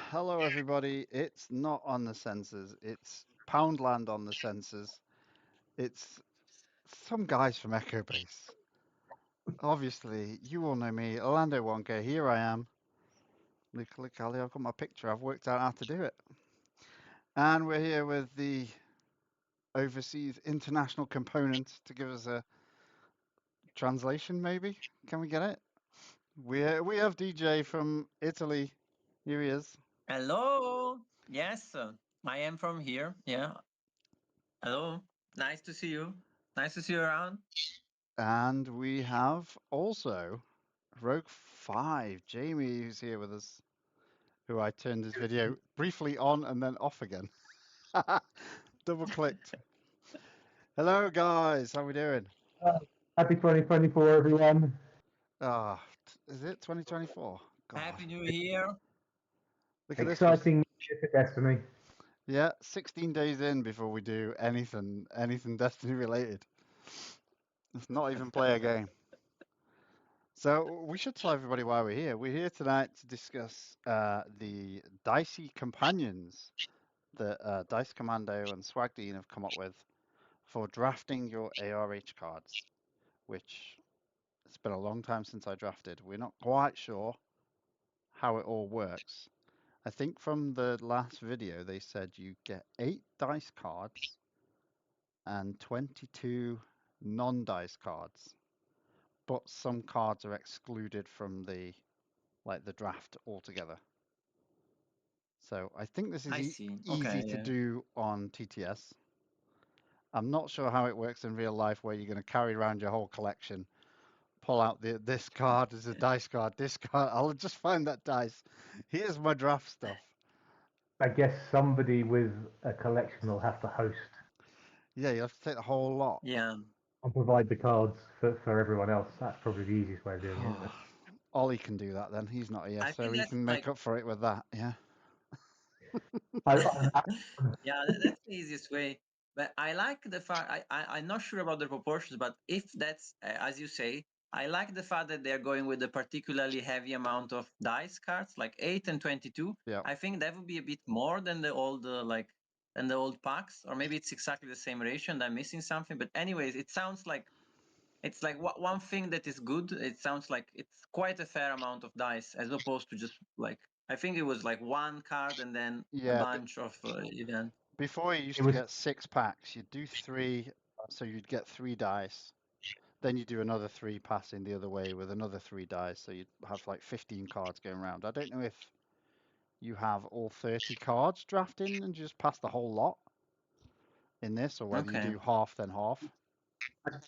Hello, everybody. It's not on the sensors. It's Poundland on the sensors. It's some guys from Echo Base. Obviously, you all know me, Orlando Wonka. Here I am. Look, Ali, I've got my picture. I've worked out how to do it. And we're here with the overseas international component to give us a translation, maybe. Can we get it? We have DJ from Italy. Here he is. Hello. Yes, I am from here. Yeah. Hello. Nice to see you. Nice to see you around. And we have also Rogue 5, Jamie, who's here with us, who I turned his video briefly on and then off again. Double clicked. Hello, guys. How we doing? Uh, Happy 2024, everyone. Ah, is it 2024? God, Happy New Year. look at this. Exciting year for Destiny. Yeah, 16 days in before we do anything Destiny related. Let's not even play a game. So we should tell everybody why we're here. We're here tonight to discuss the Dicey Companions that Dice Commando and Swagdean have come up with for drafting your ARH cards, which it's been a long time since I drafted. We're not quite sure how it all works. I think from the last video they said you get 8 dice cards and 22 non-dice cards, but some cards are excluded from the draft altogether. So I think this is I see. easy Okay. to Yeah. do on TTS. I'm not sure how it works in real life where you're going to carry around your whole collection, pull out this card is a dice card, this card, I'll just find that dice. Here's my draft stuff. I guess somebody with a collection will have to host Yeah, you have to take the whole lot. Yeah. and provide the cards for everyone else. That's probably the easiest way of doing it, isn't it? Ollie can do that then. He's not here, I so think he that's can make like up for it with that. Yeah. yeah, that's the easiest way. But I like the fact I'm not sure about the proportions, but if that's as you say, I like the fact that they're going with a particularly heavy amount of dice cards, like 8 and 22. Yeah. I think that would be a bit more than the old than the old packs, or maybe it's exactly the same ratio and I'm missing something. But anyways, it sounds like it's like one thing that is good. It sounds like it's quite a fair amount of dice as opposed to just like I think it was like one card and then a Yeah, but bunch of events. before you used It to was get 6 packs. You'd do 3, so you'd get 3 dice. Then you do another 3 passing the other way with another 3 dice, so you'd have like 15 cards going around. I don't know if you have all 30 cards drafting and just pass the whole lot in this, or whether you Okay. do half then half.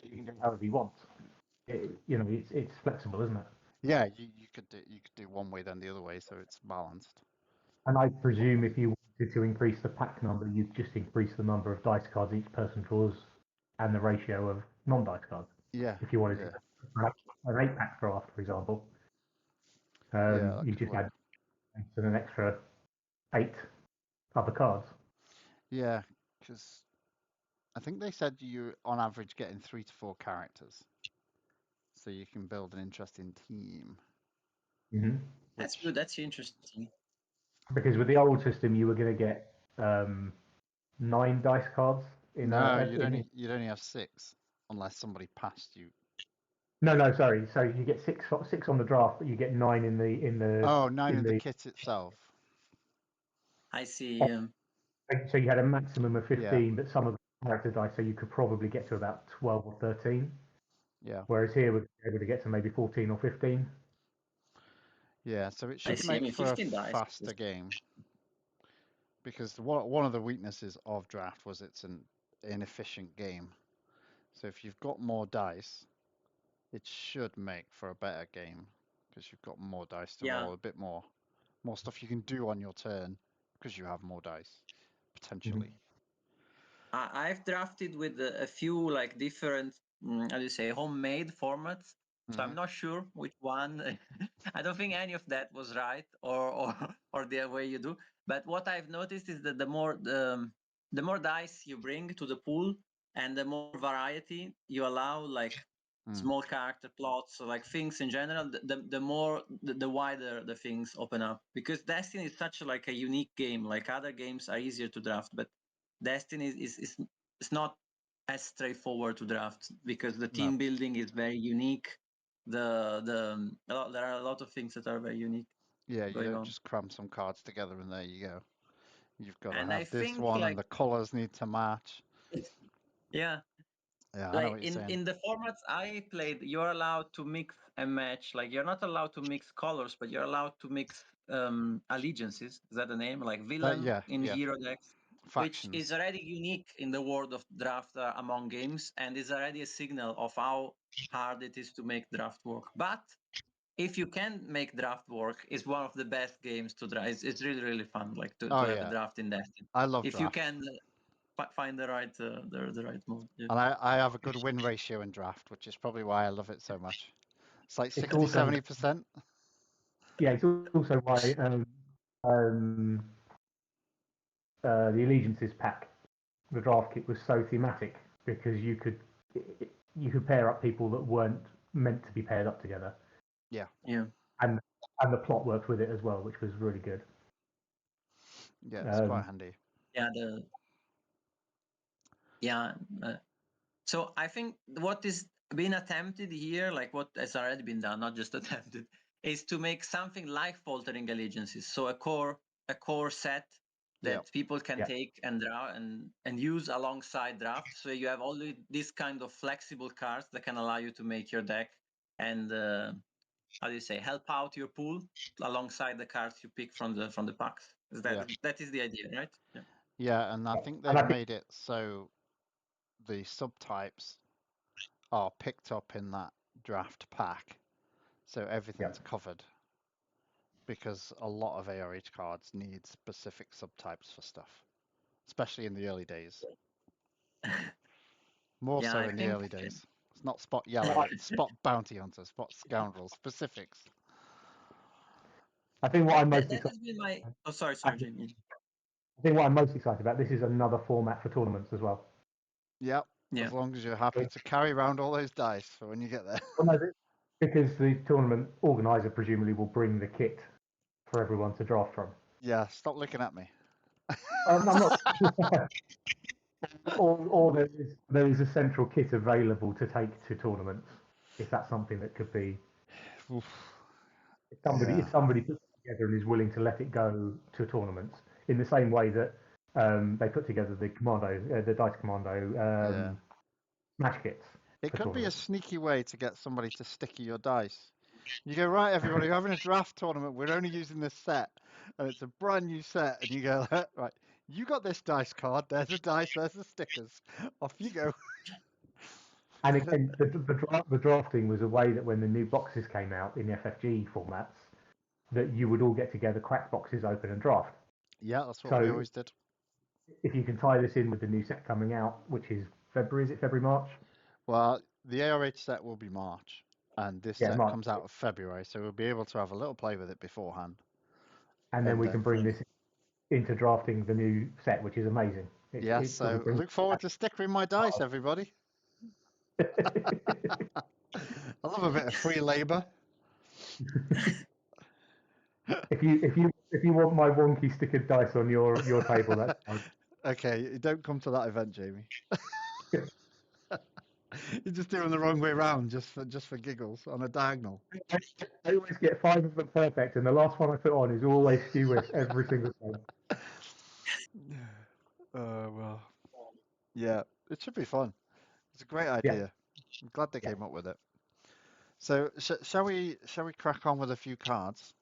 you can do it however you want. It's flexible, isn't it? Yeah, you could do one way then the other way, so it's balanced. And I presume if you wanted to increase the pack number, you'd just increase the number of dice cards each person draws and the ratio of non-dice cards. Yeah, If you wanted yeah, to an 8-pack draft, for example, yeah, that you could just work. add an extra 8 other cards. Yeah, because I think they said you on average getting 3 to 4 characters, so you can build an interesting team. Mm-hmm. That's Which good. That's interesting. Because with the old system, you were going to get 9 dice cards in no, in you'd only have 6 unless somebody passed you. no, sorry. So you get six on the draft, but you get 9 Oh, 9 in in the the. kit itself. I see. So you had a maximum of Yeah, 15, but some of the character dice, so you could probably get to about 12 or 13. yeah, Whereas here we're able to get to maybe 14 or 15. yeah. So it I should see. I make mean, for a 15 dice. faster game because one of the weaknesses of draft was it's an inefficient game. So if you've got more dice, it should make for a better game because you've got more dice to Yeah. roll, a bit more stuff you can do on your turn because you have more dice potentially. Mm-hmm. I've drafted with a few like different, how do you say, homemade formats. So I'm not sure which one. I don't think any of that was right or the way you do. But what I've noticed is that the more dice you bring to the pool and the more variety you allow, like small character plots, so like things in general, the wider the things open up. Because Destiny is such like a unique game. Like other games are easier to draft, but Destiny is not as straightforward to draft because the team building is very unique. There are a lot of things that are very unique. Yeah, you don't on. just cram some cards together and there you go. You've got to And have I this think one, like and the colors need to match. yeah, Yeah, I know like what you're saying. in the formats I played, you're allowed to mix and match. Like you're not allowed to mix colors, but you're allowed to mix allegiances. Is that the name? Like villain Yeah, in yeah. hero decks, which Factions. is already unique in the world of draft among games, and is already a signal of how hard it is to make draft work. But if you can make draft work, it's one of the best games to draft. It's really fun, like to have a draft in Destiny. I love If draft. you can find the right mode. Yeah. And I have a good win ratio in draft, which is probably why I love it so much. It's like 60, also, 70%. Yeah, it's also why the Allegiances pack, the draft kit was so thematic because you could pair up people that weren't meant to be paired up together. Yeah. Yeah. And the plot worked with it as well, which was really good. Yeah, it's quite handy. So I think what is being attempted here, like what has already been done, not just attempted, is to make something like Faltering Allegiances. So a core set that people can take and draw and use alongside draft. So you have all these kind of flexible cards that can allow you to make your deck and how do you say, help out your pool alongside the cards you pick from the packs. That is the idea, right? Yeah. Yeah, and I think they've made it so the subtypes are picked up in that draft pack, so everything's covered. Because a lot of ARH cards need specific subtypes for stuff, especially in the early days. More so in the early days. It's not spot yellow, it's spot bounty hunter, spot scoundrel, specifics. I think what I'm most excited. Oh, sorry, Jamie. I think what I'm most excited about, this is another format for tournaments as well. Yep. As long as you're happy to carry around all those dice for when you get there. Well, no, because the tournament organizer presumably will bring the kit for everyone to draft from. Yeah, stop looking at me. I'm not. or there is a central kit available to take to tournaments, if that's something that could be. Oof. If somebody puts it together and is willing to let it go to tournaments, in the same way that they put together the Commando, the Dice Commando smash kits. It could be a sneaky way to get somebody to sticky your dice. You go, right, everybody, we're having a draft tournament. We're only using this set, and it's a brand new set. And you go, right, you got this dice card. There's the dice. There's the stickers. Off you go. And again, the drafting was a way that when the new boxes came out in the FFG formats, that you would all get together, crack boxes open, and draft. Yeah, that's what we always did. If you can tie this in with the new set coming out, which is February, is it February, March? Well, the ARH set will be March, and this set comes out of February, so we'll be able to have a little play with it beforehand. And then we can bring this into drafting the new set, which is amazing. So look forward to stickering my dice, everybody. I love a bit of free labor. If you want my wonky stickered dice on your table, that's fine. Okay, don't come to that event, Jamie. You're just doing the wrong way around, just for giggles, on a diagonal. I always get 5 of them perfect, and the last one I put on is always skewish every single time. Well, yeah, it should be fun. It's a great idea. I'm glad they came up with it. So, shall we crack on with a few cards?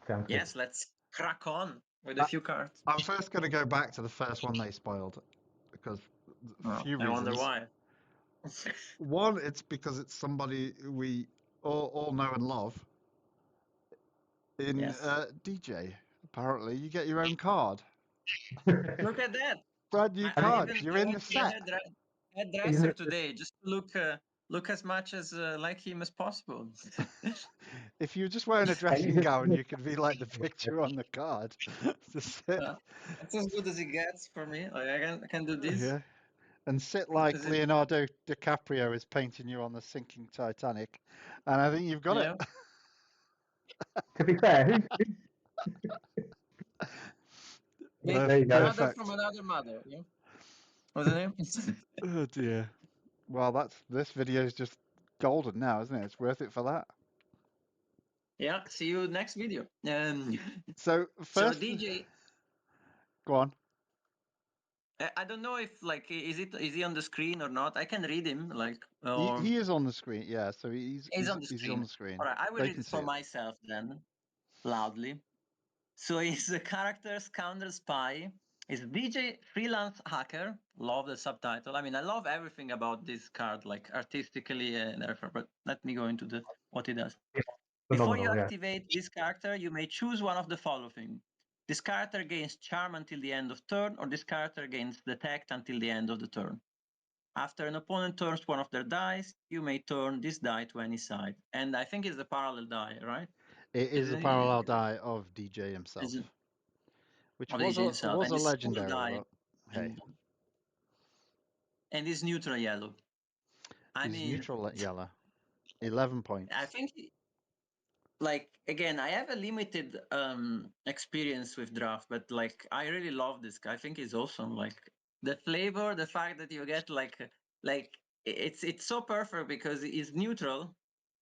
Sounds good. Yes, let's crack on with a few cards. I'm first going to go back to the first one they spoiled, because a few reasons. I wonder why. One, it's because it's somebody we all know and love. In DJ, apparently, you get your own card. Look at that! Brand new card. You're in the set. Hairdresser today, just look as much as like him as possible. If you're just wearing a dressing gown, you could be like the picture on the card. That's as good as it gets for me. Like I can do this. Yeah. and sit like Is it? Leonardo DiCaprio is painting you on the sinking Titanic, and I think you've got Yeah. it. To be fair, there you go. Brother from Perfect. another mother. Yeah. What's the name? Oh dear. Well, this video is just golden now, isn't it? It's worth it for that. Yeah. See you next video. So So first, DJ, go on. I don't know if like is he on the screen or not? I can read him like or He is on the screen, yeah. So he's on the he's on screen. the screen. All right, I will They read can it see for it. myself then loudly. So he's a character scoundrel spy. He's DJ freelance hacker. Love the subtitle. I mean, I love everything about this card, like artistically and everything. But let me go into the what he does. Before you Phenomenal, yeah. activate this character, you may choose one of the following. This character gains charm until the end of turn, or this character gains detect until the end of the turn. After an opponent turns one of their dice, you may turn this die to any side. And I think it's a parallel die, right? It is a Isn't it? parallel die of DJ Is himself, it which of DJ himself? was And a this single legendary, die, but hey, and this neutral yellow. I he's mean, neutral yellow. 11 I points. think like again, I have a limited experience with draft, but like I really love this guy. I think he's awesome. Like the flavor, the fact that you get like it's so perfect because it's neutral,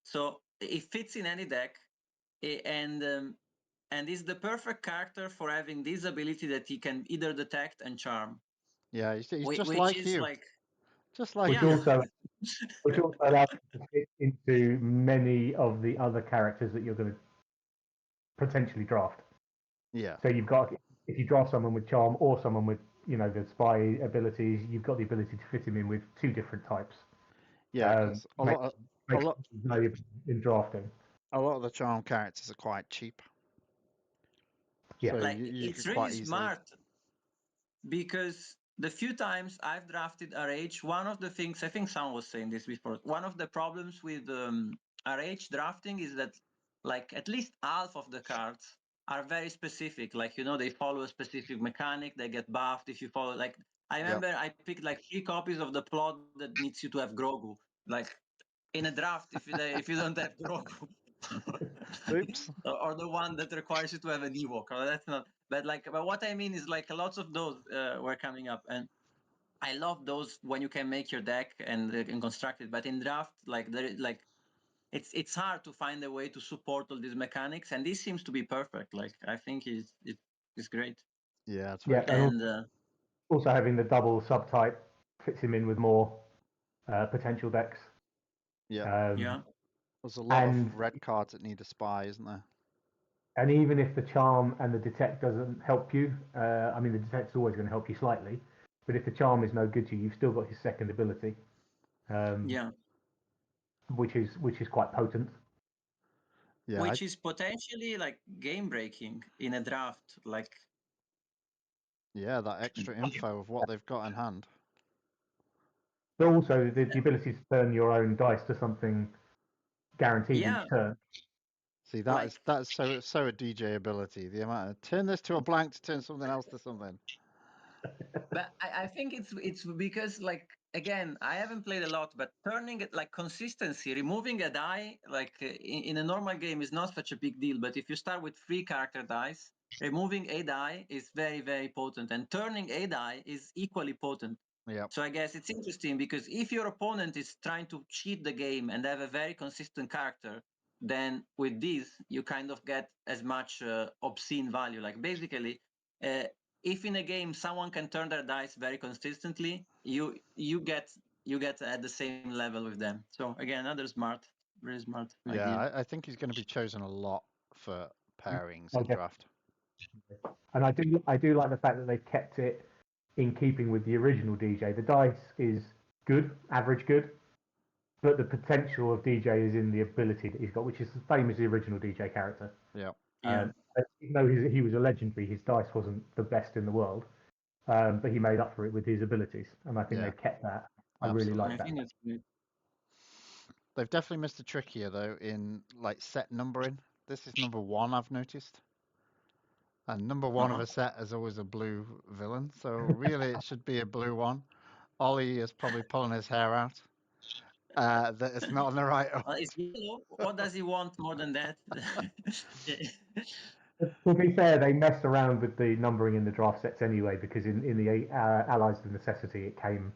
so it fits in any deck, and is the perfect character for having this ability that he can either detect and charm, Yeah, he's just which like is you. like Just like Which yeah. you. also allows you to fit into many of the other characters that you're going to potentially draft. Yeah. So you've got, if you draft someone with charm or someone with, the spy abilities, you've got the ability to fit him in with two different types. Yeah, because Makes a lot valuable in drafting. of the charm characters are quite cheap. Yeah. So Like you it's could really quite easily. smart because the few times I've drafted RH, one of the things I think someone was saying this before. One of the problems with RH drafting is that like at least half of the cards are very specific. Like they follow a specific mechanic. They get buffed if you follow. Like I remember I picked like 3 copies of the plot that needs you to have Grogu. Like in a draft, if you don't have Grogu. Oops. or the one that requires you to have an Ewok. Or that's not. But what I mean is like lots of those were coming up, and I love those when you can make your deck and construct it. But in draft, like it's hard to find a way to support all these mechanics, and this seems to be perfect. Like I think it's great. Yeah, it's very and cool. And also having the double subtype fits him in with more potential decks. Yeah. yeah, There's a lot And of red cards that need a spy, isn't there? and even if the charm and the detect doesn't help you, I mean the detect's always going to help you slightly, but if the charm is no good to you, you've still got his second ability, yeah, which is quite potent. Yeah, which is potentially like game breaking in a draft. Like yeah, that extra info of what they've got in hand. But also the ability to turn your own dice to something guaranteed yeah, each turn. See, like that is so a DJ ability. The amount of turn this to a blank to turn something else to something. but I think it's because like again I haven't played a lot, but turning it like consistency, removing a die like in a normal game is not such a big deal. But if you start with 3 character dice, removing a die is very potent, and turning a die is equally potent. Yeah. So I guess it's interesting because if your opponent is trying to cheat the game and have a very consistent character, then with this you kind of get as much obscene value. Like basically. If in a game someone can turn their dice very consistently, you get at the same level with them. So again, another very smart Yeah, idea. I think he's going to be chosen a lot for pairings in Okay. draft. And I do like the fact that they kept it in keeping with the original DJ. The dice is good, average good, but the potential of DJ is in the ability that he's got, which is the same as the original DJ character. Yeah. Yeah, Even though he was a legendary, his dice wasn't the best in the world, but he made up for it with his abilities, and I think Yeah. they've kept that. I really Absolutely. like I that. think that's good. They've definitely missed a trick here though in like set numbering. This is number 1 I've noticed. And number 1 of Uh-huh. a set is always a blue villain, so really it should be a blue one. Ollie is probably pulling his hair out. That it's not on the right. It's yellow. What does he want more than that? To be fair, they messed around with the numbering in the draft sets anyway, because in the Allies of Necessity, it came.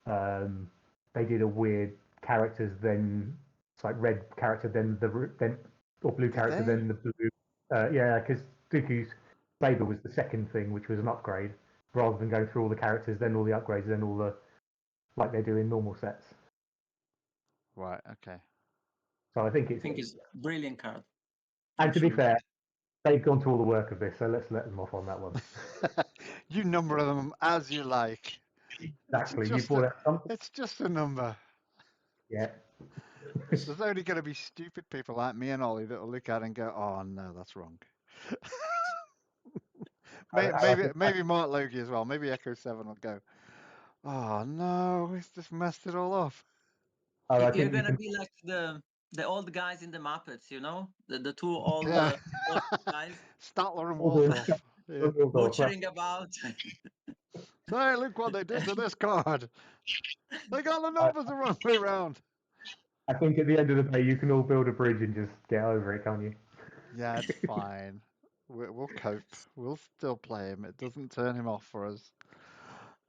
They did a weird characters, then it's like red character, then or blue character, then the blue. Yeah, because Dooku's saber was the second thing, which was an upgrade, rather than going through all the characters, then all the upgrades, then all the like they do in normal sets. Right. Okay. So I think it's a brilliant card. And to be fair, they've gone to all the work of this, so let's let them off on that one. You number them as you like. Exactly. You brought out something. It's just a number. Yeah. There's only going to be stupid people like me and Ollie that will look at it and go, "Oh no, that's wrong." Maybe Mark Logie as well. Maybe Echo 7 will go, "Oh no, he's just messed it all up." You're gonna be like the old guys in the Muppets, you know, the two old guys, Statler and Waldorf, butchering about. Hey, look what they did to this card. They got the numbers the wrong way around. I think at the end of the day, you can all build a bridge and just get over it, can't you? Yeah, it's fine. We'll cope. We'll still play him. It doesn't turn him off for us.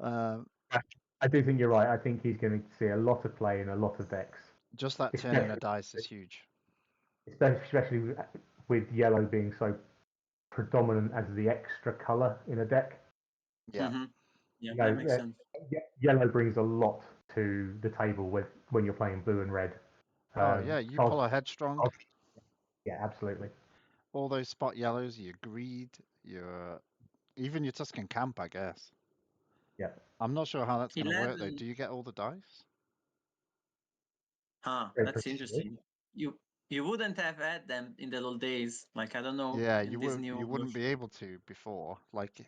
I do think you're right. I think he's going to see a lot of play in a lot of decks. Just that turning a dice is huge. Especially with yellow being so predominant as the extra color in a deck. Yeah. Mm-hmm. Yeah, that makes sense. Yellow brings a lot to the table when you're playing blue and red. Yeah, you pull a headstrong. Yeah, absolutely. All those spot yellows, your greed, even your Tuscan Camp, I guess. Yeah. I'm not sure how that's going to work though. Do you get all the dice? That's interesting. You wouldn't have had them in the old days. Like, I don't know. Yeah, you wouldn't be able to before. Like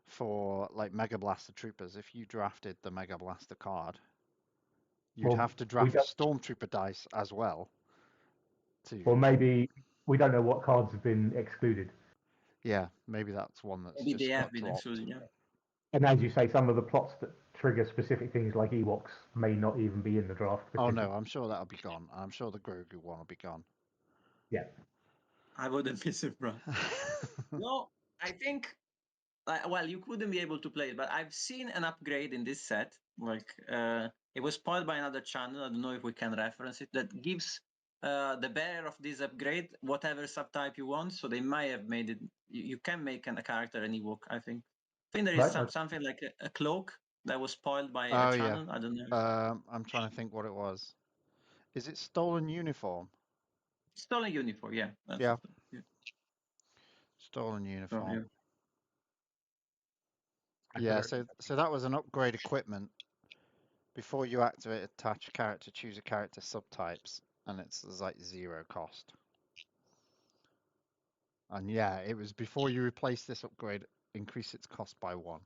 for like Mega Blaster Troopers, if you drafted the Mega Blaster card, you'd have to draft Stormtrooper dice as well. Or maybe we don't know what cards have been excluded. Yeah, maybe that's one that's maybe just they got have been dropped. excluded. Yeah. And as you say, some of the plots that trigger specific things like Ewoks may not even be in the draft. Oh no, I'm sure that'll be gone. I'm sure the Grogu one will be gone. Yeah. I wouldn't be surprised. No, I think, well, you couldn't be able to play it, but I've seen an upgrade in this set. Like, it was spoiled by another channel. I don't know if we can reference it. That gives the bearer of this upgrade whatever subtype you want. So they might have made it. You can make a character an Ewok. I think there is something like a cloak that was spoiled by a channel. Yeah. I don't know. I'm trying to think what it was. Is it stolen uniform? Stolen uniform, yeah. Yeah. Stolen uniform. Yeah, so that was an upgrade equipment. Before you activate attach character, choose a character subtypes, and it's like 0 cost. And yeah, it was before you replace this upgrade, increase its cost by 1.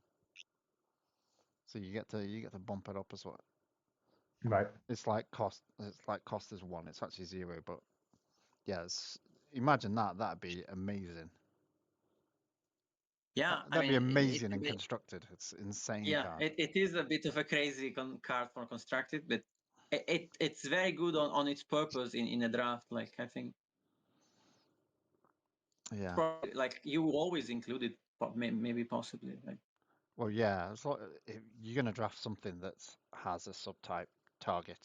So you get to bump it up as well. Right. It's like cost is 1. It's actually 0, but yeah, imagine that'd be amazing. Yeah, that'd be amazing and constructed. It's insane. Yeah, card. It is a bit of a crazy card for constructed, but it's very good on its purpose in a draft. Like, I think. Yeah. Probably, like, you always include it, maybe possibly. Like. Well, yeah, it's like you're gonna draft something that has a subtype target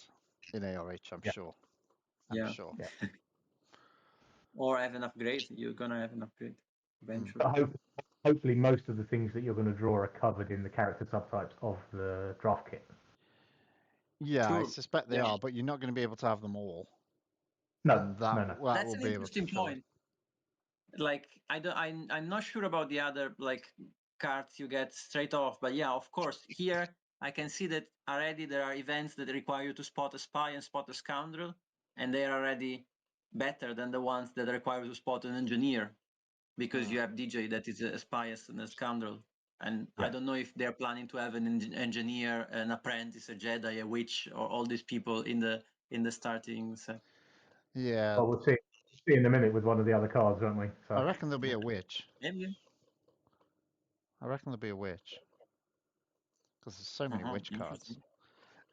in ARH. I'm sure. I'm sure. Yeah. Or have an upgrade. You're gonna have an upgrade eventually. But hopefully, most of the things that you're going to draw are covered in the character subtypes of the draft kit. Yeah, true. I suspect they are, but you're not going to be able to have them all. No, that That's will an be able to interesting point. Like, I'm not sure about the other cards you get straight off, but yeah, of course, here I can see that already there are events that require you to spot a spy and spot a scoundrel, and they are already better than the ones that require you to spot an engineer, because you have DJ that is a spy and a scoundrel. And I don't know if they're planning to have an engineer, an apprentice, a Jedi, a witch, or all these people in the starting set. Yeah. Well, we'll see in a minute with one of the other cards, won't we? So. I reckon there'll be a witch. Maybe. I reckon there'll be a witch. because there's so many witch cards. Interesting.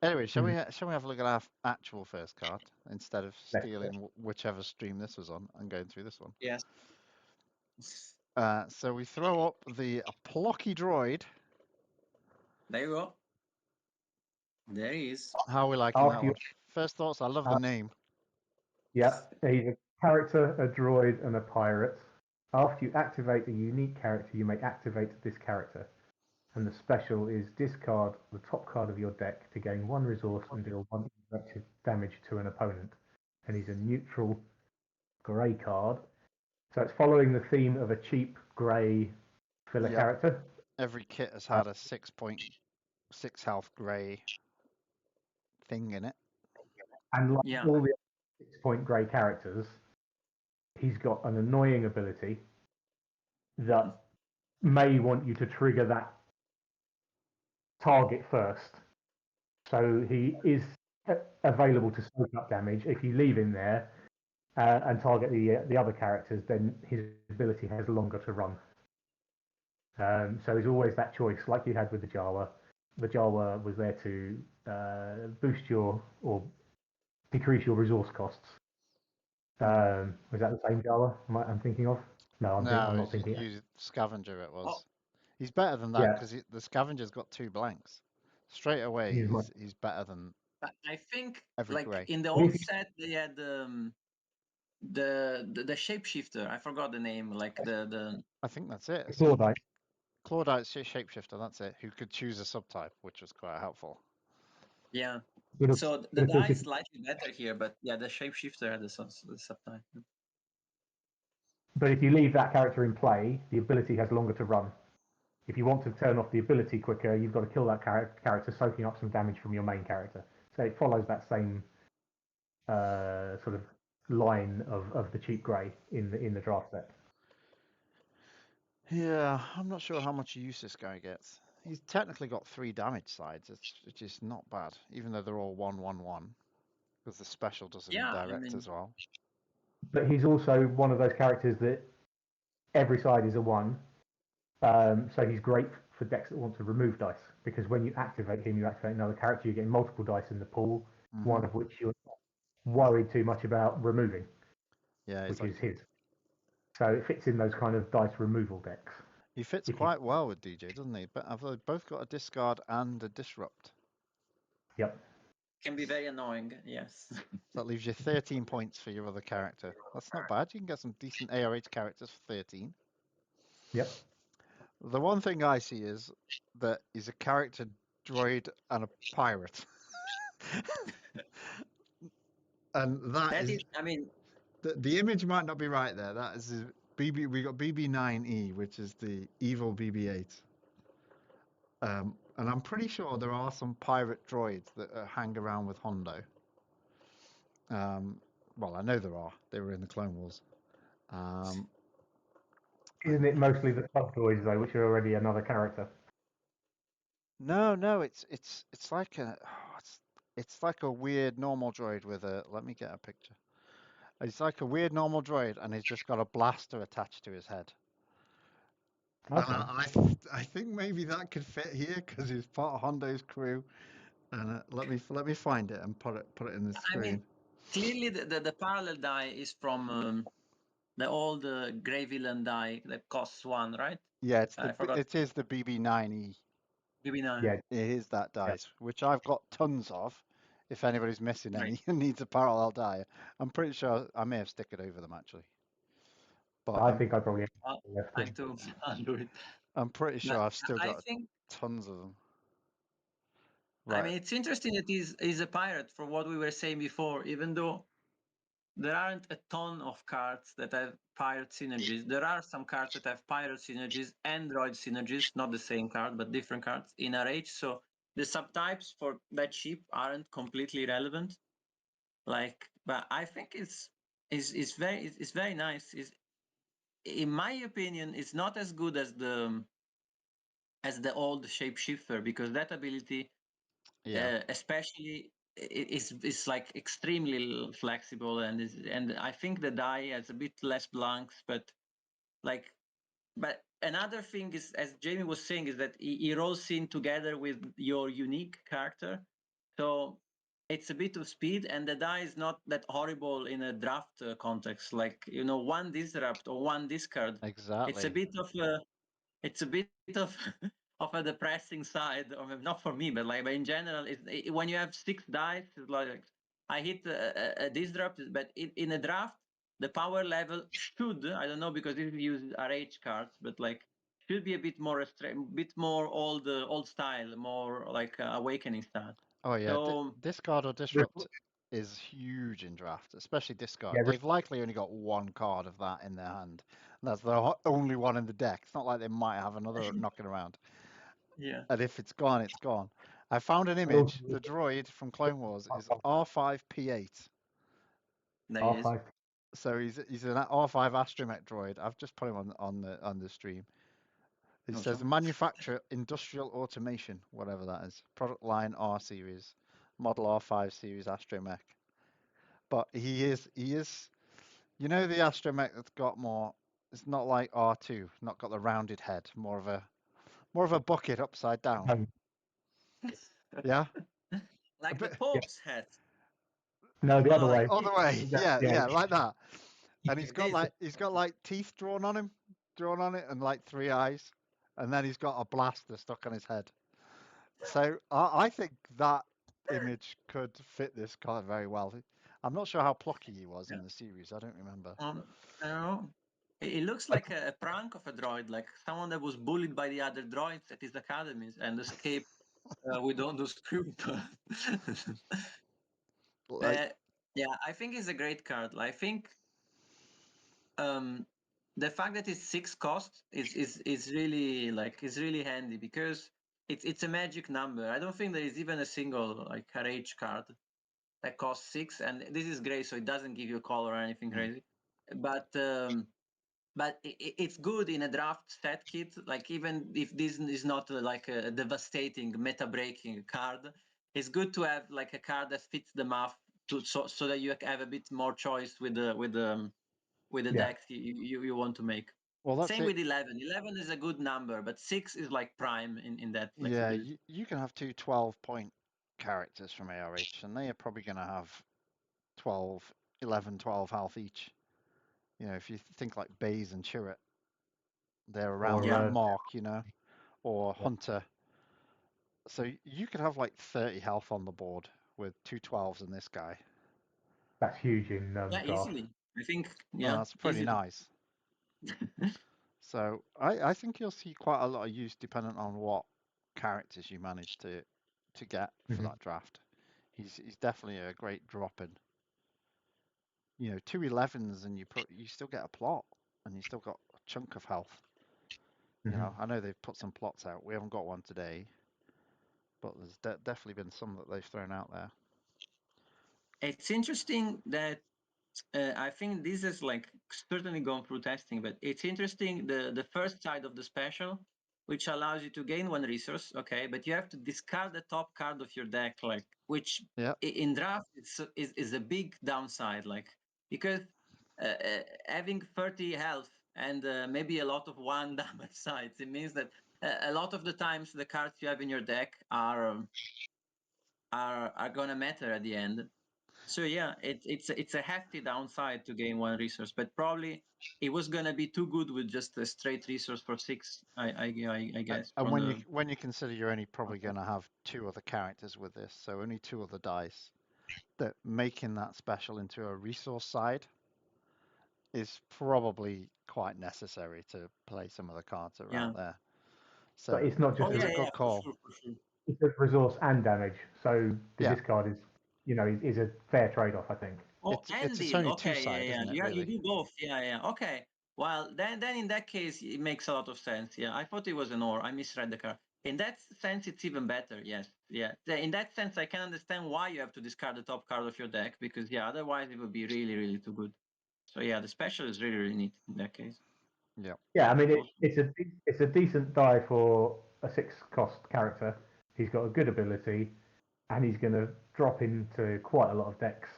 Anyway, shall we have a look at our actual first card instead of Let's stealing whichever stream this was on and going through this one? Yes. So we throw up the Plucky Droid. There you go. There he is. How are we liking that one? First thoughts, I love the name. Yeah, he's a character, a droid, and a pirate. After you activate a unique character, you may activate this character. And the special is discard the top card of your deck to gain 1 resource and deal 1 effective damage to an opponent. And he's a neutral grey card. So it's following the theme of a cheap grey filler character. Every kit has had a 6.6 health grey thing in it. And like all the 6-point grey characters, he's got an annoying ability that may want you to trigger that target first. So he is available to soak up damage. If you leave him there and target the other characters, then his ability has longer to run. So there's always that choice, like you had with the Jawa. The Jawa was there to boost your or decrease your resource costs. Was that the same Jawa I'm thinking of? No, I'm not thinking. Scavenger it was. He's better than that because the Scavenger's got 2 blanks. Straight away, he's better than. I think every like grey. in the old set they had the shapeshifter. I forgot the name. Like the. I think that's it. Claudite. Claudite's shapeshifter. That's it. Who could choose a subtype, which was quite helpful. Yeah. So the die is slightly better here, but yeah, the shapeshifter had the subtype. But if you leave that character in play, the ability has longer to run. If you want to turn off the ability quicker, you've got to kill that character, soaking up some damage from your main character. So it follows that same sort of line of the cheap grey in the draft set. Yeah, I'm not sure how much use this guy gets. He's technically got 3 damage sides, which is not bad, even though they're all 1/1/1, because the special does an indirect as well. But he's also one of those characters that every side is a 1. So he's great for decks that want to remove dice, because when you activate him, you activate another character, you're getting multiple dice in the pool, one of which you're not worried too much about removing, which is his. So it fits in those kind of dice removal decks. He fits quite well with DJ, doesn't he? But have they both got a discard and a disrupt? Yep. Can be very annoying, yes. That leaves you 13 points for your other character. That's not bad. You can get some decent ARH characters for 13. Yep. The one thing I see is that he's a character droid and a pirate. And that is, I mean, the image might not be right there. That is BB. We got BB9E, which is the evil BB8. And I'm pretty sure there are some pirate droids that hang around with Hondo. Well, I know there are. They were in the Clone Wars. Isn't it mostly the sub droids though, which are already another character? No, it's like it's like a weird normal droid with a. Let me get a picture. It's like a weird normal droid, and he's just got a blaster attached to his head. Okay. And I think maybe that could fit here because he's part of Hondo's crew. And let me find it and put it in the screen. I mean, clearly the parallel die is from the old Grey Villain die that costs 1, right? Yeah, it is the BB9E. BB9. Yeah, it is that dice, which I've got tons of. If anybody's missing any and needs a parallel die, I'm pretty sure I may have stick it over them actually. But I think I probably have left. I too. I'll do it. I'm pretty sure I've still got tons of them. Right. I mean, it's interesting that he's a pirate for what we were saying before, even though there aren't a ton of cards that have pirate synergies. There are some cards that have pirate synergies and droid synergies, not the same card, but different cards in RH. So the subtypes for that ship aren't completely relevant. But I think it's very nice. In my opinion, it's not as good as the old shapeshifter, because that ability, especially, is like extremely flexible, and I think the die has a bit less blanks, but another thing is, as Jamie was saying, is that he rolls in together with your unique character. So it's a bit of speed, and the die is not that horrible in a draft context. Like, one disrupt or one discard. It's a Exactly. bit of of of a depressing side. Or not for me, but in general, when you have 6 dice, it's like I hit a disrupt, but in a draft, the power level should, I don't know, because if you use ARH cards, but should be a bit more bit more old style, more like awakening style. Oh yeah, So discard or disrupt is huge in draft, especially discard. Yeah, They've likely only got one card of that in their hand. That's the only one in the deck. It's not like they might have another knocking around. yeah, And if it's gone, it's gone. I found an image. The droid from Clone Wars is R5P8. there he is. R5. So he's an R5 astromech droid. I've just put him on the stream. It says Awesome. manufacturer industrial automation, whatever that is. Product line R series, model R5 series astromech. But he is the astromech that's got more. It's not like R2, not got the rounded head, more of a bucket upside down. Yeah, Like the bit, Pope's hat. No, the other way. other way. Yeah, like that. And he's got This- like teeth drawn on it, and like 3 eyes, and then he's got a blaster stuck on his head. So I think that image could fit this card very well. I'm not sure how plucky he was in the series. I don't remember. I don't know. It looks like a prank of a droid, like someone that was bullied by the other droids at his academies and escaped with all those crew. Like, Yeah, I think it's a great card. I think the fact that it's 6 cost is really is really handy because it's a magic number. I don't think there is even a single RH card that costs 6, and this is great, so it doesn't give you a color or anything crazy. But it's good in a draft set kit. Like even if this is not like a devastating meta breaking card, it's good to have like a card that fits the math so that you have a bit more choice with the decks you want to make. well, that's Same it. with 11. 11 is a good number, but 6 is like prime in that Yeah, flexibility. you can have two 12-point characters from ARH, and they are probably going to have 12, 11, 12 health each. If you think like Baze and Chirrut, they're around that Yeah. mark, or Hunter. So you could have like 30 health on the board with two 12s and this guy. That's huge in Yeah, draft. easily. I think, Oh, that's pretty easily. nice. So I think you'll see quite a lot of use depending on what characters you manage to get for that draft. He's definitely a great drop in. 2 11s and you still get a plot and you still got a chunk of health. I know they've put some plots out. We haven't got one today, but there's definitely been some that they've thrown out there. It's interesting that I think this has certainly gone through testing, but it's interesting the first side of the special, which allows you to gain 1 resource, okay, but you have to discard the top card of your deck, which in draft is a big downside, because having 30 health and maybe a lot of 1 damage sides, it means that a lot of the times the cards you have in your deck are gonna matter at the end. So yeah, it's a hefty downside to gain 1 resource, but probably it was gonna be too good with just a straight resource for 6. I guess. And when you consider you're only probably going to have 2 other characters with this, so only 2 other dice, that making that special into a resource side is probably quite necessary to play some of the cards that are out there. So but it's not just it's a good call. For sure. It's a resource and damage, so the discard is is a fair trade-off, I think. Oh, It's deal. only Okay, 2-side, isn't it? Really? You do both. Yeah. Okay. Well, then in that case, it makes a lot of sense. Yeah, I thought it was an or. I misread the card. In that sense, it's even better. Yes. Yeah. In that sense, I can understand why you have to discard the top card of your deck because otherwise it would be really, really too good. So yeah, the special is really, really neat in that case. Yeah. Yeah, I mean it's a decent die for a 6-cost character. He's got a good ability, and he's going to drop into quite a lot of decks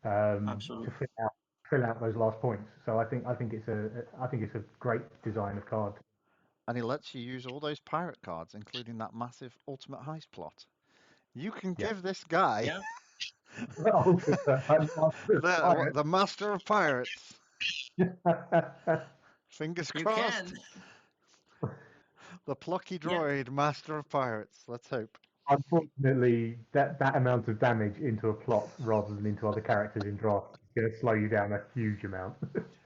to Absolutely. fit out fill out those last points. So I think it's a great design of card. And he lets you use all those pirate cards, including that massive Ultimate Heist plot. You can Yeah. give this guy Yeah. the Master of Pirates. Fingers You crossed. can. The plucky Yeah. droid, Master of Pirates. Let's hope. Unfortunately, that amount of damage into a plot rather than into other characters in draft is going to slow you down a huge amount.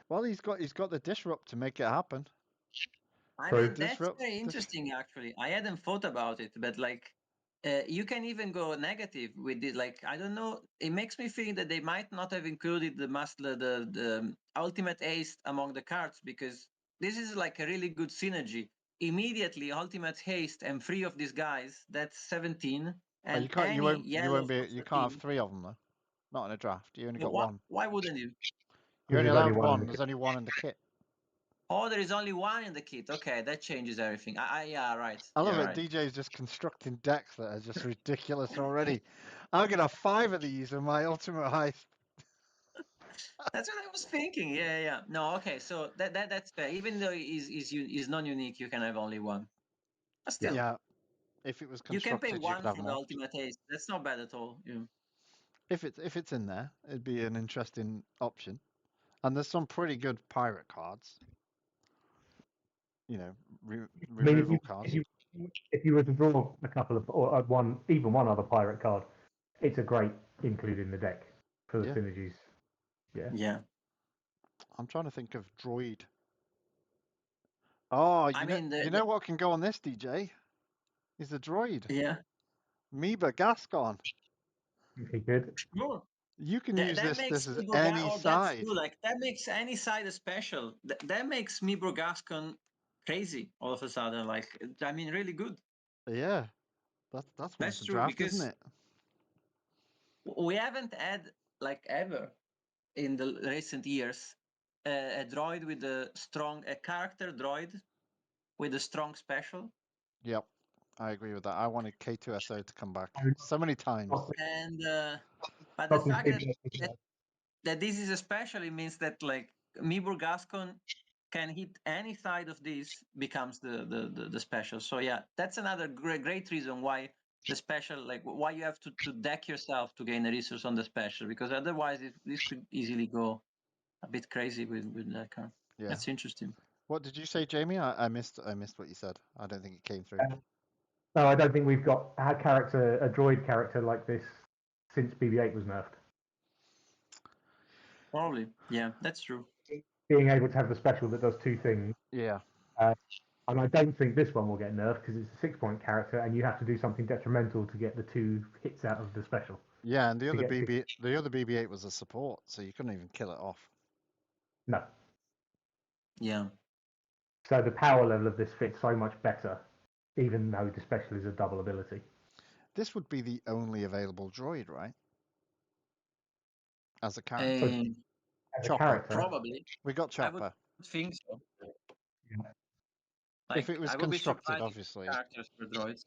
Well, he's got the disrupt to make it happen. I So mean, that's disrupt very interesting, actually. I hadn't thought about it, but like, you can even go negative with it. Like, I don't know. It makes me think that they might not have included the ultimate ace among the cards, because this is like a really good synergy. Immediately, ultimate haste and 3 of these guys. That's 17, Oh, you and can't. You any won't. You yellow won't be. for You can't have 13. 3 of them though. Not in a draft. You only got Why? 1. Why wouldn't you? You're only there's only allowed one in 1. the There's only 1 in the kit. Oh, there is only 1 in the kit. Okay, that changes everything. Yeah, right. I love Yeah, it. right. DJ's just constructing decks that are just ridiculous already. I'm gonna have 5 of these in my Ultimate Heist. That's what I was thinking. Yeah. No, okay. So that's fair. Even though is non-unique, you can have only 1. But still, Yeah. If it was you can pay constructed, you 1 could have for the more. ultimate ace. That's not bad at all. Yeah. If it's in there, it'd be an interesting option. And there's some pretty good pirate cards. You know, I mean, removal cards. if you were to draw a couple of or even one other pirate card, it's a great include in the deck for the Yeah. synergies. Yeah. Yeah. I'm trying to think of droid. Oh, I you know, mean, you know what can go on this, DJ? Is the droid. yeah. Miba Gascon. Okay, good. Sure. You can That use that this makes as Mibro any oh, that's side. true. Like that makes any side a special. That makes Mibro Gascon crazy all of a sudden. Like, I mean, really good. Yeah, that's one That's for true, draft, isn't because it? we haven't had, like, ever in the recent years a droid with a character droid with a strong special. Yep, I agree with that. I wanted K2SO to come back so many times. And but the fact that this is a special, it means that, like, Mibur Gascon can hit any side of this, becomes the special. So yeah, that's another great reason why the special, like, why you have to deck yourself to gain a resource on the special, because otherwise this could easily go a bit crazy with that card. Yeah. That's interesting. What did you say, Jamie? I missed what you said. I don't think it came through. No, I don't think we've got a droid character like this since BB-8 was nerfed. Probably, yeah, that's true. Being able to have the special that does 2 things. Yeah. And I don't think this one will get nerfed because it's a 6-point character, and you have to do something detrimental to get the 2 hits out of the special. Yeah, and the other BB-8 was a support, so you couldn't even kill it off. No. Yeah. So the power level of this fits so much better, even though the special is a double ability. This would be the only available droid, right? As a character. As a Chopper. character, Probably. We got I would Chopper. think so. Yeah. Like, If it was I would be constructed, surprised if obviously. characters for droids.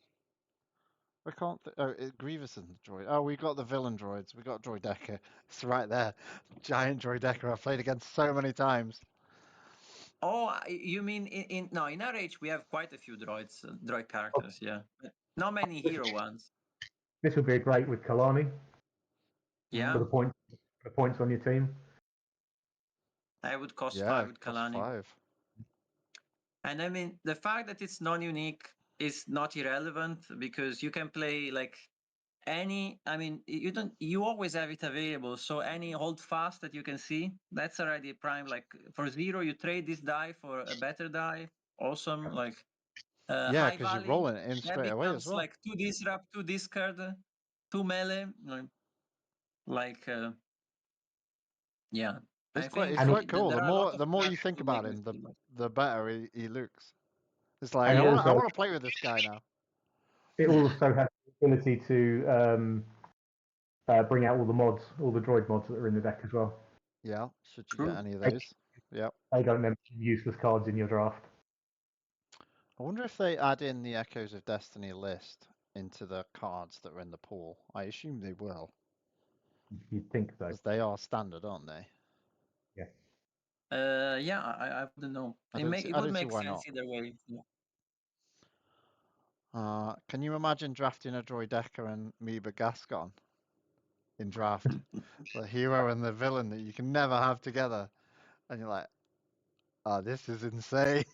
I can't. Grievous isn't the droid. Oh, we got the villain droids. We got Droidecker. It's right there. Giant Droidecker I've played against so many times. Oh, you mean in ARH we have quite a few droid characters, yeah. But not many hero ones. This would be great with Kalani. Yeah. For the points on your team. I would cost 5 Yeah, with cost Kalani. 5. And I mean, the fact that it's non-unique is not irrelevant, because you can play, like, any, I mean, you always have it available. So any hold fast that you can see, that's already prime. Like, for 0, you trade this die for a better die. Awesome. Like, Yeah, High because you're Valley, rolling it in that straight away as becomes well. like 2 disrupt, 2 discard, 2 melee. Like, yeah. It's I quite think cool. there are a lot The of more you characters think to about make him, this feel. the better he looks. It's like And I also- want to play with this guy now. It also has the ability to bring out all the mods, all the droid mods that are in the deck as well. Yeah, should you True. get any of those? Yep. They don't mention useless cards in your draft. I wonder if they add in the Echoes of Destiny list into the cards that are in the pool. I assume they will, You'd think so. because they are standard, aren't they? Yeah, I wouldn't know. I It don't see, it I would don't see make why sense not. either way. Can you imagine drafting a Droideca and Meeba Gascon in draft? The hero and the villain that you can never have together. And you're like, oh, this is insane.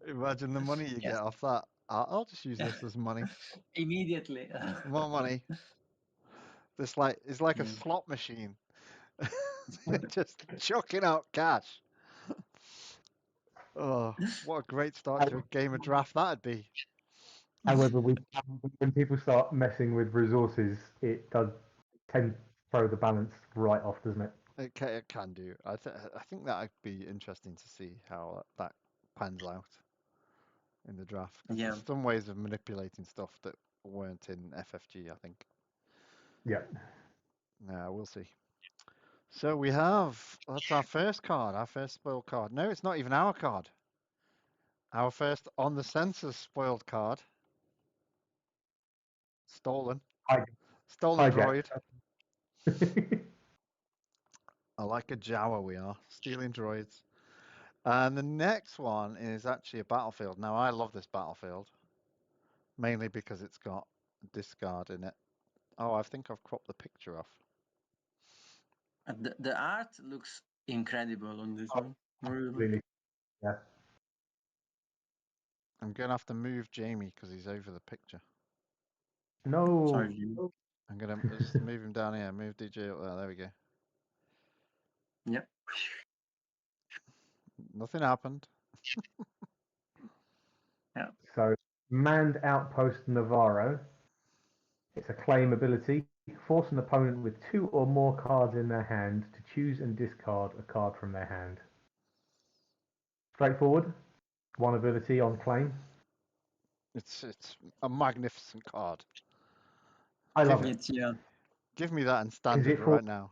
Imagine the money you get Yes. off that. I'll just use this as money. Immediately. More money. This like is like a Yeah. slot machine. Just chucking out cash. Oh, what a great start to a game of draft that'd be. However, when people start messing with resources, it does tend to throw the balance right off, doesn't it? It can do. I think that'd be interesting to see how that pans out in the draft because Yeah. there's some ways of manipulating stuff that weren't in FFG, I think. Yeah. Yeah, we'll see. So that's our first card, our first spoiled card. No, it's not even our card. Our first on the census spoiled card. Stolen. Stolen droid. Hijacked. I like a Jawa we are. Stealing droids. And the next one is actually a battlefield. Now, I love this battlefield, mainly because it's got discard in it. Oh, I think I've cropped the picture off. The art looks incredible on this one. Really. Really, yeah. I'm going to have to move Jamie because he's over the picture. No. Sorry, Jimmy. I'm going to just move him down here. Move DJ up there. There we go. Yep. Nothing happened. Yeah. So, Manned Outpost Navarro. It's a claim ability. Force an opponent with 2 or more cards in their hand to choose and discard a card from their hand. Straightforward. 1 ability on claim. It's a magnificent card. I love it. It's yeah. Give me that in Because standard right now.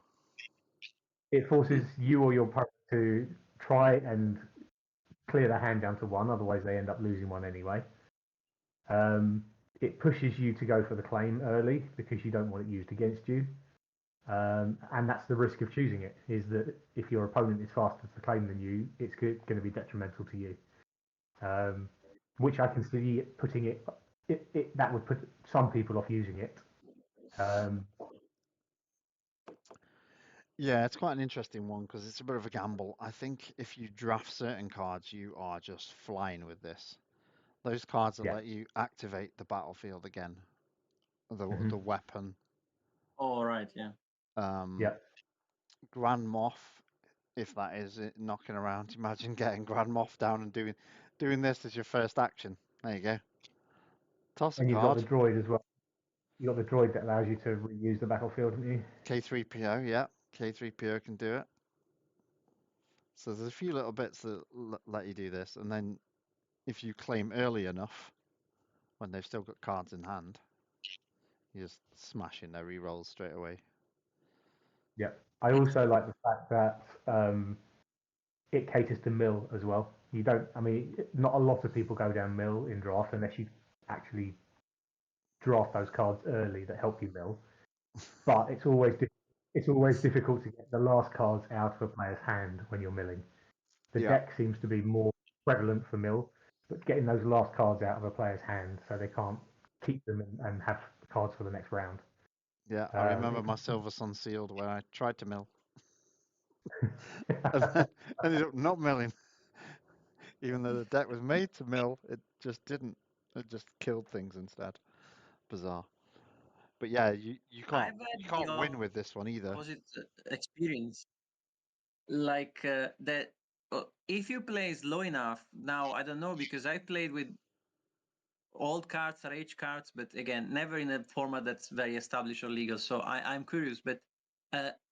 it forces you or your opponent to try and clear their hand down to 1, otherwise they end up losing 1 anyway. It pushes you to go for the claim early because you don't want it used against you. And that's the risk of choosing it, is that if your opponent is faster to claim than you, it's going to be detrimental to you. Which I can see putting it that would put some people off using it. Yeah, it's quite an interesting one because it's a bit of a gamble. I think if you draft certain cards, you are just flying with this. Those cards will Yeah. let you activate the battlefield again, the weapon. Oh, right. Yeah. Yeah. Grand Moff, if that is it, knocking around. Imagine getting Grand Moff down and doing this as your first action. There you go. Toss a And you've card. got the droid as well. You've got the droid that allows you to reuse the battlefield, haven't you? K3PO, yeah. K3PO can do it. So there's a few little bits that let you do this, and then if you claim early enough, when they've still got cards in hand, you just smash in their rerolls straight away. Yeah. I also like the fact that it caters to mill as well. You don't, I mean, not a lot of people go down mill in draft unless you actually draft those cards early that help you mill. But it's always difficult to get the last cards out of a player's hand when you're milling. The deck seems to be more prevalent for mill, but getting those last cards out of a player's hand so they can't keep them and have cards for the next round. Yeah, I remember my Silver Sun Sealed where I tried to mill and then ended up not milling. Even though the deck was made to mill, it just didn't. It just killed things instead. Bizarre. But yeah, you I've had can't the win with this one either. opposite experience. Like that. If you play slow enough, now I don't know because I played with old cards, ARH cards, but again, never in a format that's very established or legal. So I'm curious, but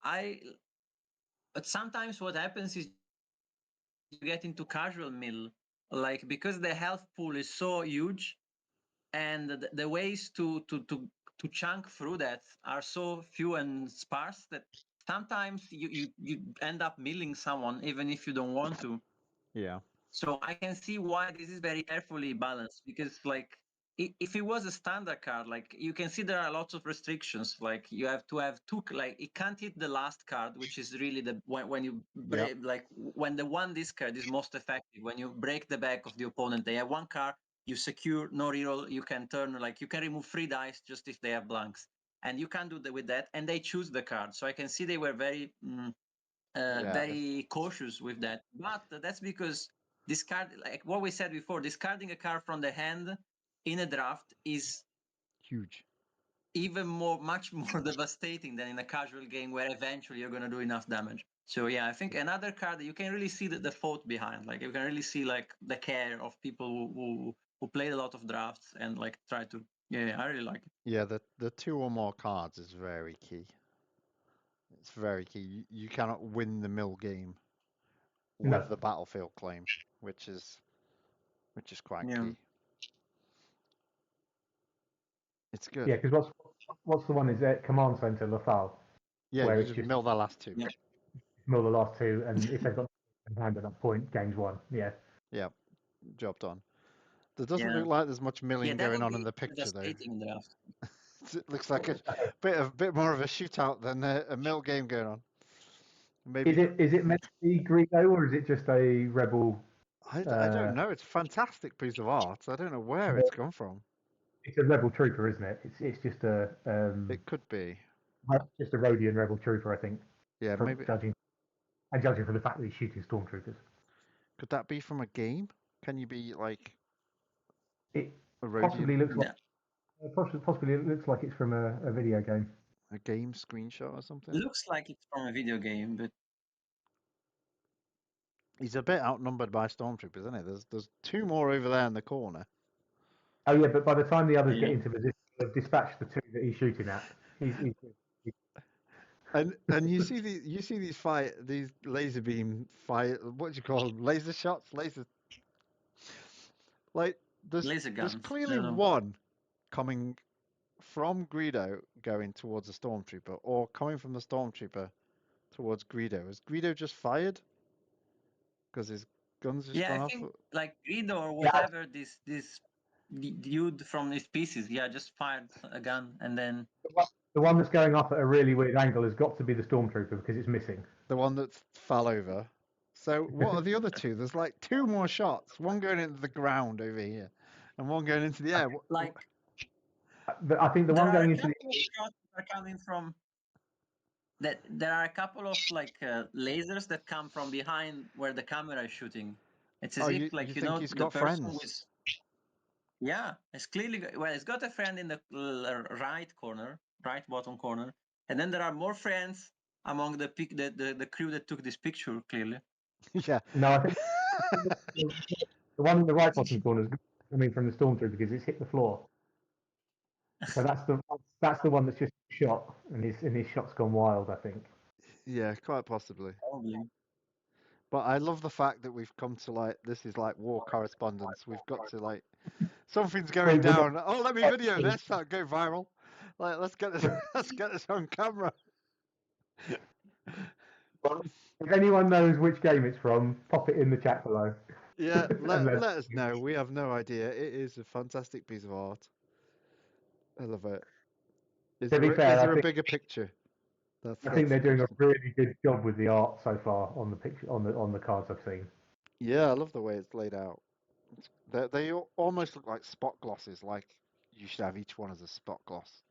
I. But sometimes what happens is you get into casual mill, like because the health pool is so huge, and the ways to chunk through that are so few and sparse that sometimes you end up milling someone even if you don't want to. Yeah. So I can see why this is very carefully balanced because like if it was a standard card, like you can see there are lots of restrictions. Like you have to have two, like it can't hit the last card, which is really the when you break, like when the one discard is most effective. When you break the back of the opponent, they have one card, you secure, no reroll. You can turn, like you can remove 3 dice just if they have blanks, and you can't do that with that. And they choose the card, so I can see they were very very cautious with that. But that's because discard, like what we said before, discarding a card from the hand in a draft is huge. Even much more devastating than in a casual game where eventually you're going to do enough damage. So yeah, I think another card that you can really see the thought behind, like you can really see like the care of people who played a lot of drafts and like try to. Yeah, I really like it. Yeah, the 2 or more cards is very key. It's very key. You cannot win the mill game with the battlefield claim, which is quite key. It's good. Yeah, because what's the one? Is it Command Center Lethal? Yeah, where you it's just mill the last 2. Yeah. Mill the last 2, and if they've got in hand at that point, game's won. Yeah. Yeah, job done. There doesn't look like there's much milling going on in the picture, though. It looks like a bit more of a shootout than a mill game going on. Maybe is it meant to be Greedo, or is it just a rebel? I don't know. It's a fantastic piece of art. I don't know where it's come from. It's a rebel trooper, isn't it? It's just a. It could be. Just a Rhodian rebel trooper, I think. Yeah, maybe. Judging from the fact that he's shooting stormtroopers. Could that be from a game? Can you be like? It a Rhodian? Possibly looks like. Possibly it looks like it's from a video game. A game screenshot or something. It looks like it's from a video game, but he's a bit outnumbered by stormtroopers, isn't he? There's 2 more over there in the corner. Oh yeah, but by the time the others get into position, they've dispatched the 2 that he's shooting at. And you see these laser beam fire. What do you call them? Laser shots, like there's clearly one coming from Greedo going towards a stormtrooper, or coming from the stormtrooper towards Greedo. Is Greedo just fired? Because his guns just gone off? I think like Greedo or whatever, this dude from these pieces, just fired a gun, and then the one that's going off at a really weird angle has got to be the stormtrooper because it's missing. The one that fell over. So what are the other 2? There's like 2 more shots. One going into the ground over here, and one going into the air. Like, I think the one going into the shots are coming from. That there are a couple of like lasers that come from behind where the camera is shooting. It's as if like you know he's the got person friends. was. Yeah, it's clearly it's got a friend in the right corner, right bottom corner, and then there are more friends among the crew that took this picture. Clearly. Yeah. No, I think the one in the right bottom corner is coming from the stormtrooper because it's hit the floor. So that's the one that's just shot, and his shot's gone wild, I think. Yeah, quite possibly. Probably. But I love the fact that we've come to like, this is like war correspondence. We've got to like, something's going down. Oh, let me video this. That'll go viral. Like, let's get this on camera. If anyone knows which game it's from, pop it in the chat below. Yeah, let us know. We have no idea. It is a fantastic piece of art. I love it. Is there a bigger picture? I think they're doing a really good job with the art so far on the picture on the cards I've seen. Yeah, I love the way it's laid out. They almost look like spot glosses. Like you should have each one as a spot gloss.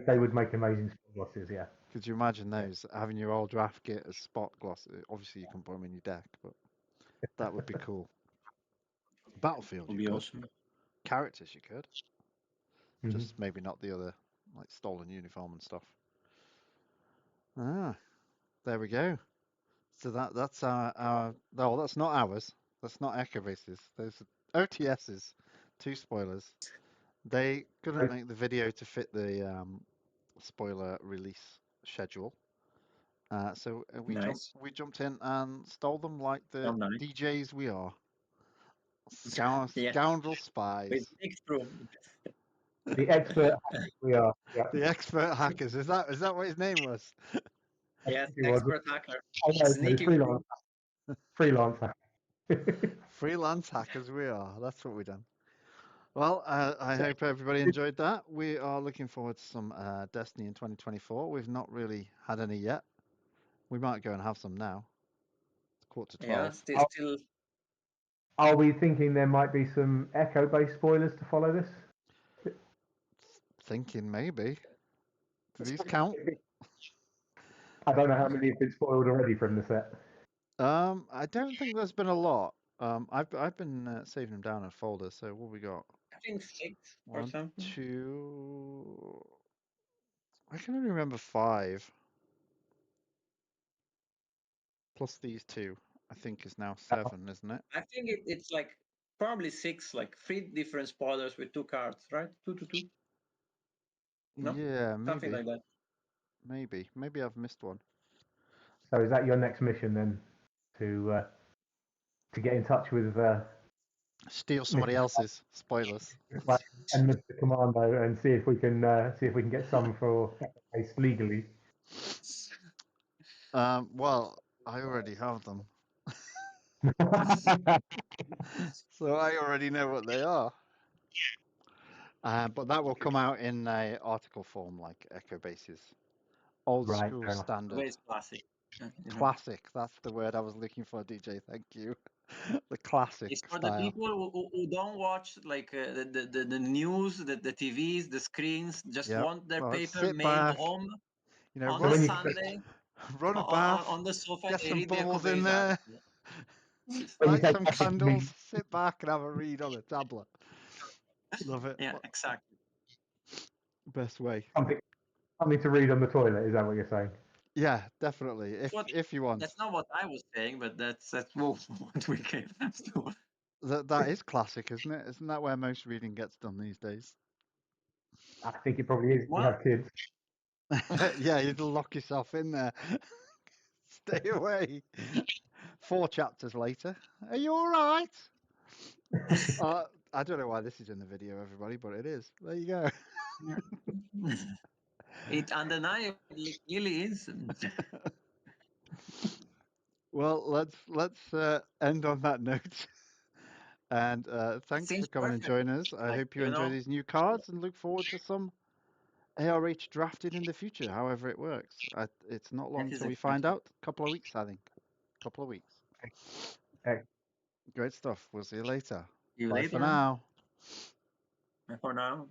They would make amazing spot glosses, yeah. Could you imagine those, having your old draft kit as spot glosses? Obviously, you can put them in your deck, but that would be cool. Battlefield, you could. Awesome. Characters, you could. Just maybe not the other, like stolen uniform and stuff. Ah, there we go. So that's our no, that's not ours. That's not Echo Bases. Those are OTSs. 2 spoilers. They couldn't make the video to fit the spoiler release schedule. So we jumped in and stole them like the DJs we are. Scoundrel spies. The expert hackers we are. Yeah. The expert hackers. Is that what his name was? Yes, expert hacker. Sneaky freelance hacker. Freelance hackers we are. That's what we done. Well, I hope everybody enjoyed that. We are looking forward to some Destiny in 2024. We've not really had any yet. We might go and have some now. It's 11:45. Yeah, still. Are we thinking there might be some Echo-based spoilers to follow this? Thinking maybe. Do these count? I don't know how many have been spoiled already from the set. I don't think there's been a lot. I've been saving them down in folders. So what we got? I think 6 or One, something. 2. I can only remember 5. Plus these 2, I think is now 7, isn't it? I think it's like probably 6, like 3 different spoilers with 2 cards, right? 2 to 2. No? Yeah, Something maybe. like that. Maybe I've missed one. So is that your next mission then, to get in touch with Steal somebody else's spoilers. and Mr. Commando and see if we can get some for Echo-based legally? Well, I already have them, so I already know what they are. But that will come out in a article form, like Echo Bases. Old Right, school fair enough. standard. Very classic. Classic. That's the word I was looking for, DJ. Thank you. The classic It's for the style. people who don't watch like the news, the TVs, the screens, just Yep. want their Well, paper sit mailed back, home on run the when you Sunday run a bath, on the sofa. get They some read the bubbles in Echo-based there, article. when you light say some classic, you candles, mean sit back and have a read on a tablet. Love it. Yeah, exactly. Best way. something to read on the toilet? Is that what you're saying? Yeah, definitely. If you want. That's not what I was saying, but that's what we can do. That is classic, isn't it? Isn't that where most reading gets done these days? I think it probably is. If you Well, have kids. Yeah, you'd lock yourself in there. Stay away. 4 chapters later. Are you all right? I don't know why this is in the video, everybody, but it is. There you go. it undeniably really is. Well, let's end on that note. And thanks for Seems coming and perfect. joining us. I Like, hope you enjoy these new cards and look forward to some ARH drafted in the future, however it works. It's not long that is till we exciting. find out. A couple of weeks, I think. Couple of weeks. Okay. Great stuff. We'll see you later. See you Bye later. for now. For now.